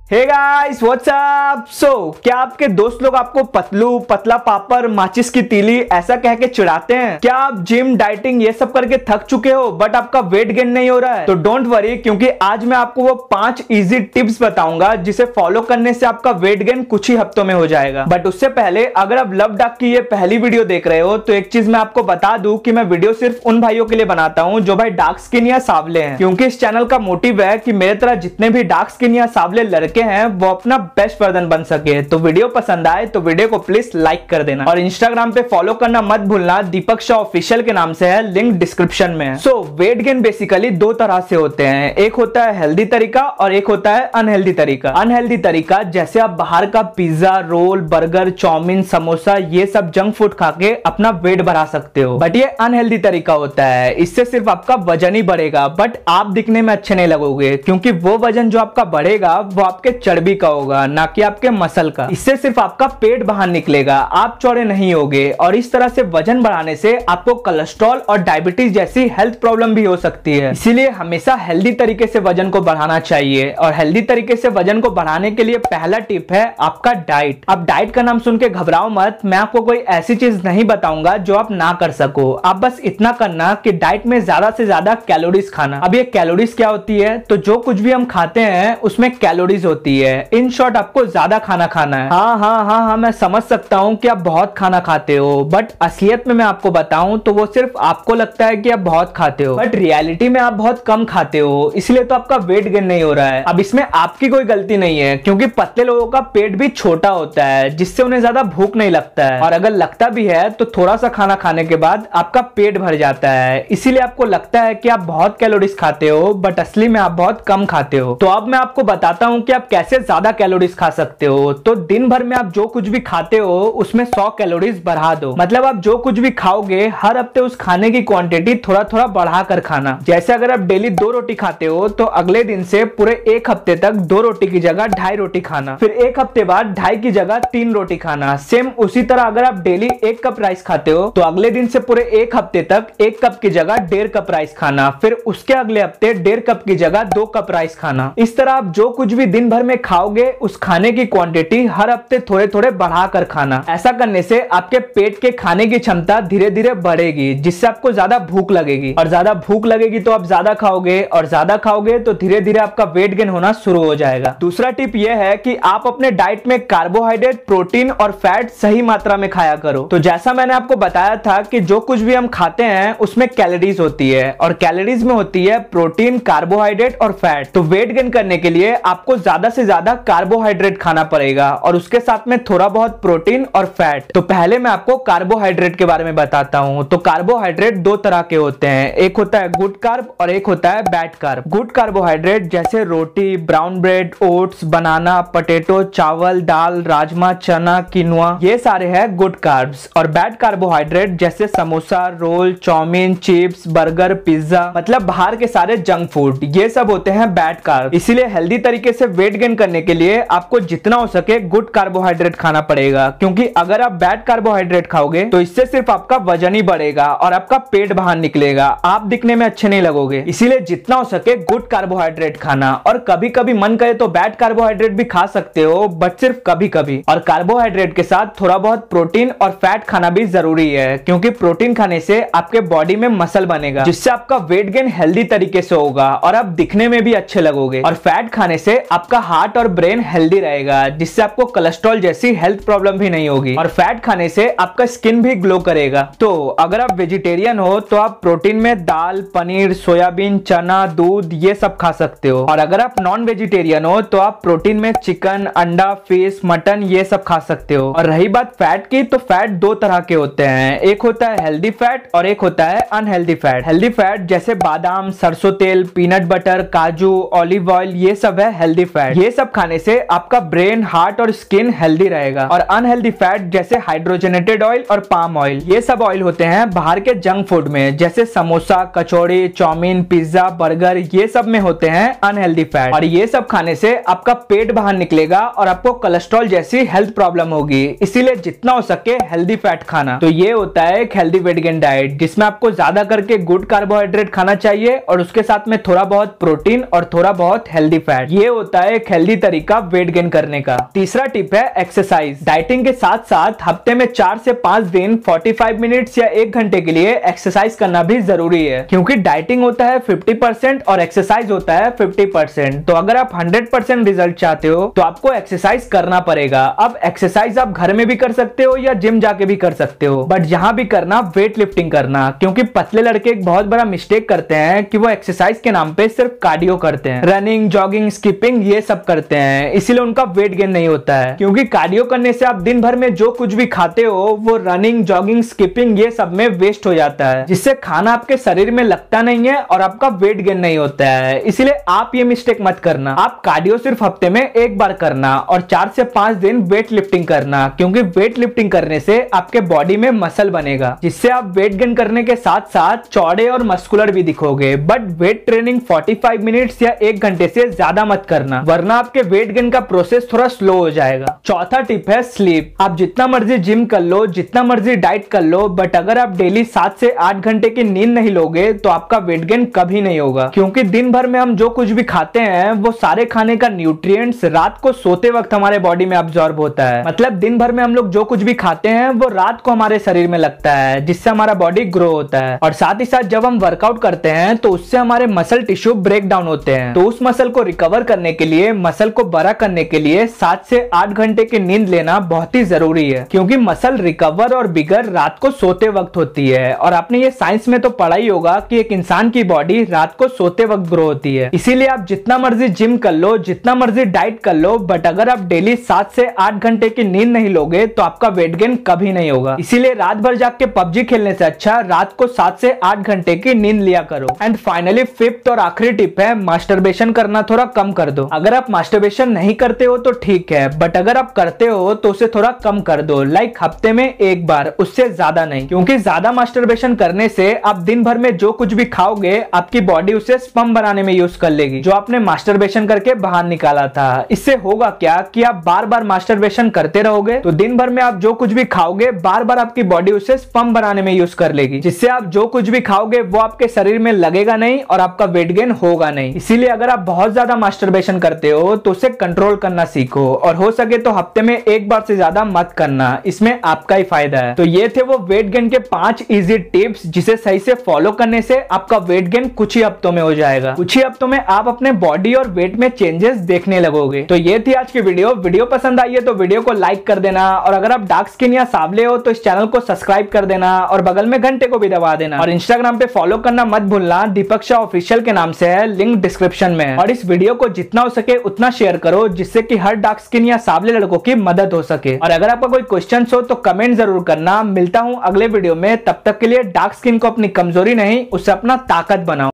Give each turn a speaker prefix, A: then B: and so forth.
A: Hey guys what's up. क्या आपके दोस्त लोग आपको पतलू, पतला पापड़, माचिस की तीली ऐसा कह के चिढ़ाते हैं? क्या आप जिम, डाइटिंग ये सब करके थक चुके हो बट आपका वेट गेन नहीं हो रहा है? तो डोंट वरी, क्योंकि आज मैं आपको वो 5 इजी टिप्स बताऊंगा जिसे फॉलो करने से आपका वेट गेन कुछ ही हफ्तों में हो जाएगा। बट उससे पहले अगर आप लव डक की ये पहली वीडियो देख रहे हो तो एक चीज मैं आपको बता दूं कि मैं वीडियो सिर्फ उन भाइयों के लिए बनाता हूं जो भाई डार्क स्किन या सावले हैं, क्योंकि इस चैनल का मोटिव है कि मेरे तरह जितने भी डार्क स्किन या सावले लड़के हैं वो अपना बेस्ट वर्जन बन सके। तो वीडियो पसंद आए तो वीडियो को प्लीज लाइक कर देना और इंस्टाग्राम पे फॉलो करना मत भूलना, दीपक शाह ऑफिशियल के नाम से है, लिंक डिस्क्रिप्शन में है। वेट गेन बेसिकली दो तरह से होते हैं, एक होता है हेल्दी तरीका और एक होता है अनहेल्दी तरीका। अनहेल्दी तरीका जैसे आप बाहर का pizza, roll, burger, chow mein, samosa ये सब जंक फूड खा के अपना वेट बढ़ा सकते हो। बट ये अनहेल्दी तरीका होता है, इससे सिर्फ आपका वजन ही बढ़ेगा बट आप दिखने में अच्छे नहीं लगोगे, क्योंकि वो वजन जो आपका बढ़ेगा वो आपके चर्बी का होगा, ना कि आपके मसल का। इससे सिर्फ आपका पेट बाहर निकलेगा, आप चौड़े नहीं होगे और इस तरह से वजन बढ़ाने से आपको कोलेस्ट्रॉल और डायबिटीज जैसी हेल्थ प्रॉब्लम भी हो सकती है। इसीलिए हमेशा हेल्दी तरीके से वजन को बढ़ाना चाहिए और हेल्दी तरीके से वजन को बढ़ाने के लिए पहला टिप है आपका डाइट। आप डाइट का नाम सुन के घबराओ मत, मैं आपको कोई ऐसी चीज नहीं बताऊंगा जो आप ना कर सको। आप बस इतना करना कि डाइट में ज्यादा से ज्यादा कैलोरीज खाना। अब ये कैलोरीज क्या होती है? तो जो कुछ भी हम खाते हैं उसमें कैलोरीज होती है। इन शॉर्ट आपको ज्यादा खाना खाना है। हाँ, मैं समझ सकता हूँ कि आप बहुत खाना खाते हो, बट असलियत में मैं आपको बताऊं तो वो सिर्फ आपको लगता है कि आप बहुत खाते हो, बट रियलिटी में आप बहुत कम खाते हो, इसलिए तो आपका वेट गेन नहीं हो रहा है। अब इसमें आपकी कोई गलती नहीं है, क्योंकि पतले लोगों का पेट भी छोटा होता है जिससे उन्हें ज्यादा भूख नहीं लगता है, और अगर लगता भी है तो थोड़ा सा खाना खाने के बाद आपका पेट भर जाता है, इसीलिए आपको लगता है कि आप बहुत कैलोरीज खाते हो बट असली में आप बहुत कम खाते हो। तो अब मैं आपको बताता हूँ कि आप कैसे ज्यादा कैलोरीज खा सकते हो। तो दिन भर में आप जो कुछ भी खाते हो उसमें 100 कैलोरीज बढ़ा दो। मतलब आप जो कुछ भी खाओगे हर हफ्ते उस खाने की क्वांटिटी थोड़ा थोड़ा बढ़ा कर खाना। जैसे अगर आप डेली 2 रोटी खाते हो तो अगले दिन से पूरे एक हफ्ते तक 2 रोटी की जगह 2.5 रोटी खाना, फिर एक हफ्ते बाद 2.5 की जगह 3 रोटी खाना। सेम उसी तरह अगर आप डेली 1 कप राइस खाते हो तो अगले दिन से पूरे एक हफ्ते तक 1 कप की जगह 1.5 कप राइस खाना, फिर उसके अगले हफ्ते 1.5 कप की जगह 2 कप राइस खाना। इस तरह आप जो कुछ भी दिन भर में खाओगे उस खाने की क्वांटिटी हर हफ्ते थोड़े थोड़े बढ़ा कर खाना। ऐसा करने से आपके पेट के खाने की क्षमता धीरे धीरे बढ़ेगी, जिससे आपको ज्यादा भूख लगेगी, और ज्यादा भूख लगेगी तो आप ज्यादा खाओगे, और ज्यादा खाओगे तो धीरे धीरे आपका वेट गेन होना शुरू हो जाएगा। दूसरा टिप यह है कि आप अपने डाइट में कार्बोहाइड्रेट, प्रोटीन और फैट सही मात्रा में खाया करो। तो जैसा मैंने आपको बताया था कि जो कुछ भी हम खाते हैं उसमें कैलोरीज होती है, और कैलोरीज में होती है प्रोटीन, कार्बोहाइड्रेट और फैट। तो वेट गेन करने के लिए आपको ज्यादा से ज्यादा कार्बोहाइड्रेट खाना पड़ेगा और उसके साथ में थोड़ा बहुत प्रोटीन और फैट। तो पहले मैं आपको कार्बोहाइड्रेट के बारे में बताता हूं। तो कार्बोहाइड्रेट 2 तरह के होते हैं, एक होता है गुड कार्ब और एक होता है बैड कार्ब। गुड कार्बोहाइड्रेट जैसे रोटी, brown bread, oats, banana, potato, चावल, दाल, राजमा, चना, किनुआ, ये सारे हैं गुड कार्ब्स। और बैड कार्बोहाइड्रेट जैसे samosa, roll, chow mein, chips, burger, pizza, मतलब बाहर के सारे जंक फूड, ये सब होते हैं बैड कार्ब। इसीलिए हेल्दी तरीके से वेट गेन करने के लिए आपको जितना हो सके गुड कार्बोहाइड्रेट खाना पड़ेगा, क्योंकि अगर आप बैड कार्बोहाइड्रेट खाओगे तो इससे सिर्फ आपका वजन ही बढ़ेगा और आपका पेट बाहर निकलेगा, आप दिखने में अच्छे नहीं लगोगे। इसीलिए जितना हो सके गुड कार्बोहाइड्रेट खाना, और कभी कभी मन करे तो बैड कार्बोहाइड्रेट भी खा सकते हो, बट सिर्फ कभी कभी। और कार्बोहाइड्रेट के साथ थोड़ा बहुत प्रोटीन और फैट खाना भी जरूरी है, क्योंकि प्रोटीन खाने से आपके बॉडी में मसल बनेगा, जिससे आपका वेट गेन हेल्दी तरीके से होगा और आप दिखने में भी अच्छे लगोगे। और फैट खाने से आपका हार्ट और ब्रेन हेल्दी रहेगा, जिससे आपको कोलेस्ट्रॉल जैसी हेल्थ प्रॉब्लम भी नहीं होगी, और फैट खाने से आपका स्किन भी ग्लो करेगा। तो अगर आप वेजिटेरियन हो तो आप प्रोटीन में दाल, पनीर, सोयाबीन, चना, दूध ये सब खा सकते हो, और अगर आप नॉन वेजिटेरियन हो तो आप प्रोटीन में चिकन, अंडा, फिश, मटन ये सब खा सकते हो। और रही बात फैट की, तो फैट 2 तरह के होते हैं, एक होता है हेल्दी फैट और एक होता है अनहेल्दी फैट। हेल्दी फैट जैसे बादाम, सरसों तेल, पीनट बटर, काजू, ऑलिव ऑयल, ये सब है हेल्दी फैट। ये सब खाने से आपका ब्रेन, हार्ट और स्किन हेल्दी रहेगा। और अनहेल्दी फैट जैसे हाइड्रोजनेटेड ऑयल और पाम ऑयल, ये सब ऑयल होते हैं बाहर के जंक फूड में, जैसे समोसा, कचौड़ी, चाउमीन, पिज्जा, बर्गर, ये सब में होते हैं अनहेल्दी फैट। और ये सब खाने से आपका पेट बाहर निकलेगा और आपको कोलेस्ट्रॉल जैसी हेल्थ प्रॉब्लम होगी, इसीलिए जितना हो सके हेल्दी फैट खाना। तो ये होता है एक हेल्दी वेट गेन डाइट, जिसमें आपको ज्यादा करके गुड कार्बोहाइड्रेट खाना चाहिए और उसके साथ में थोड़ा बहुत प्रोटीन और थोड़ा बहुत हेल्दी फैट। ये होता है एक हेल्दी तरीका वेट गेन करने का। तीसरा टिप है एक्सरसाइज। डाइटिंग के साथ साथ हफ्ते में 4 से 5 दिन 45 मिनट्स या 1 घंटे के लिए एक्सरसाइज करना भी जरूरी है, क्योंकि डाइटिंग होता है 50% और एक्सरसाइज होता है 50%। तो अगर आप 100% रिजल्ट चाहते हो तो आपको एक्सरसाइज करना पड़ेगा। अब एक्सरसाइज आप घर में भी कर सकते हो या जिम जाके भी कर सकते हो, बट जहां भी करना वेट लिफ्टिंग करना, क्योंकि पतले लड़के एक बहुत बड़ा मिस्टेक करते हैं कि वो एक्सरसाइज के नाम पे सिर्फ कार्डियो करते हैं, रनिंग, जॉगिंग, स्किपिंग ये सब करते हैं, इसीलिए उनका वेट गेन नहीं होता है। क्योंकि कार्डियो करने से आप दिन भर में जो कुछ भी खाते हो वो रनिंग, जॉगिंग, स्किपिंग ये सब में वेस्ट हो जाता है, जिससे खाना आपके शरीर में लगता नहीं है और आपका वेट गेन नहीं होता है। इसीलिए आप ये मिस्टेक मत करना। आप कार्डियो सिर्फ हफ्ते में 1 बार करना और 4 से 5 दिन वेट लिफ्टिंग करना, क्योंकि वेट लिफ्टिंग करने से आपके बॉडी में मसल बनेगा, जिससे आप वेट गेन करने के साथ साथ चौड़े और मस्कुलर भी दिखोगे। बट वेट ट्रेनिंग 45 मिनट्स या 1 घंटे से ज्यादा मत करना, वरना आपके वेट गेन का प्रोसेस थोड़ा स्लो हो जाएगा। चौथा टिप है स्लीप। आप जितना मर्जी जिम कर लो, जितना मर्जी डाइट कर लो, बट अगर आप डेली 7 से 8 घंटे की नींद नहीं लोगे तो आपका वेट गेन कभी नहीं होगा, क्योंकि दिन भर में हम जो कुछ भी खाते हैं वो सारे खाने का न्यूट्रिएंट्स रात को सोते वक्त हमारे बॉडी में अब्सॉर्ब होता है। मतलब दिन भर में हम लोग जो कुछ भी खाते हैं वो रात को हमारे शरीर में लगता है, जिससे हमारा बॉडी ग्रो होता है। और साथ ही साथ जब हम वर्कआउट करते हैं तो उससे हमारे मसल टिश्यू ब्रेक डाउन होते हैं। तो उस मसल को रिकवर करने के लिए, मसल को बड़ा करने के लिए 7 से 8 घंटे की नींद लेना बहुत ही जरूरी है, क्योंकि मसल रिकवर और बिगर रात को सोते वक्त होती है। और आपने ये साइंस में तो पढ़ा ही होगा कि एक इंसान की बॉडी रात को सोते वक्त ग्रो होती है। इसीलिए आप जितना मर्जी जिम कर लो, जितना मर्जी डाइट कर लो, बट अगर आप डेली 7 से 8 घंटे की नींद नहीं लोगे तो आपका वेट गेन कभी नहीं होगा। इसीलिए रात भर जाग के पबजी खेलने से अच्छा रात को 7 से 8 घंटे की नींद लिया करो। एंड फाइनली फिफ्थ और आखिरी टिप है मास्टरबेशन करना थोड़ा कम कर दो। अगर आप मास्टरबेशन नहीं करते हो तो ठीक है, बट अगर आप करते हो तो उसे थोड़ा कम कर दो, लाइक हफ्ते में 1 बार, उससे ज्यादा नहीं। क्योंकि ज्यादा मास्टरबेशन करने से आप दिन भर में जो कुछ भी खाओगे आपकी बॉडी उसे स्पर्म बनाने में यूज कर लेगी, जो आपने मास्टरबेशन करके बाहर निकाला था। इससे होगा क्या कि आप बार बार मास्टरबेशन करते रहोगे तो दिन भर में आप जो कुछ भी खाओगे बार बार आपकी बॉडी उसे स्पर्म बनाने में यूज कर लेगी, जिससे आप जो कुछ भी खाओगे वो आपके शरीर में लगेगा नहीं और आपका वेट गेन होगा नहीं। इसीलिए अगर आप बहुत ज्यादा मास्टरबेशन करते हो तो उसे कंट्रोल करना सीखो, और हो सके तो हफ्ते में 1 बार से ज्यादा मत करना, इसमें आपका ही फायदा है। तो ये थे वो वेट गेन के 5 इजी टिप्स, जिसे सही से फॉलो करने से आपका वेट गेन कुछ ही हफ्तों में हो जाएगा। कुछ ही हफ्तों में आप अपने बॉडी और वेट में चेंजेस देखने लगोगे। तो ये थी आज की वीडियो पसंद आई है तो वीडियो को लाइक कर देना, और अगर आप डार्क स्किन या सावले हो तो इस चैनल को सब्सक्राइब कर देना और बगल में घंटे को भी दबा देना। और इंस्टाग्राम पे फॉलो करना मत भूलना, दीपक शाह ऑफिशियल के नाम से है, लिंक डिस्क्रिप्शन में है। और इस वीडियो को जितना हो सके उतना शेयर करो, जिससे कि हर डार्क स्किन या सावले लड़कों की मदद हो सके। और अगर आपका कोई क्वेश्चन हो तो कमेंट जरूर करना। मिलता हूं अगले वीडियो में, तब तक के लिए डार्क स्किन को अपनी कमजोरी नहीं, उससे अपना ताकत बनाओ।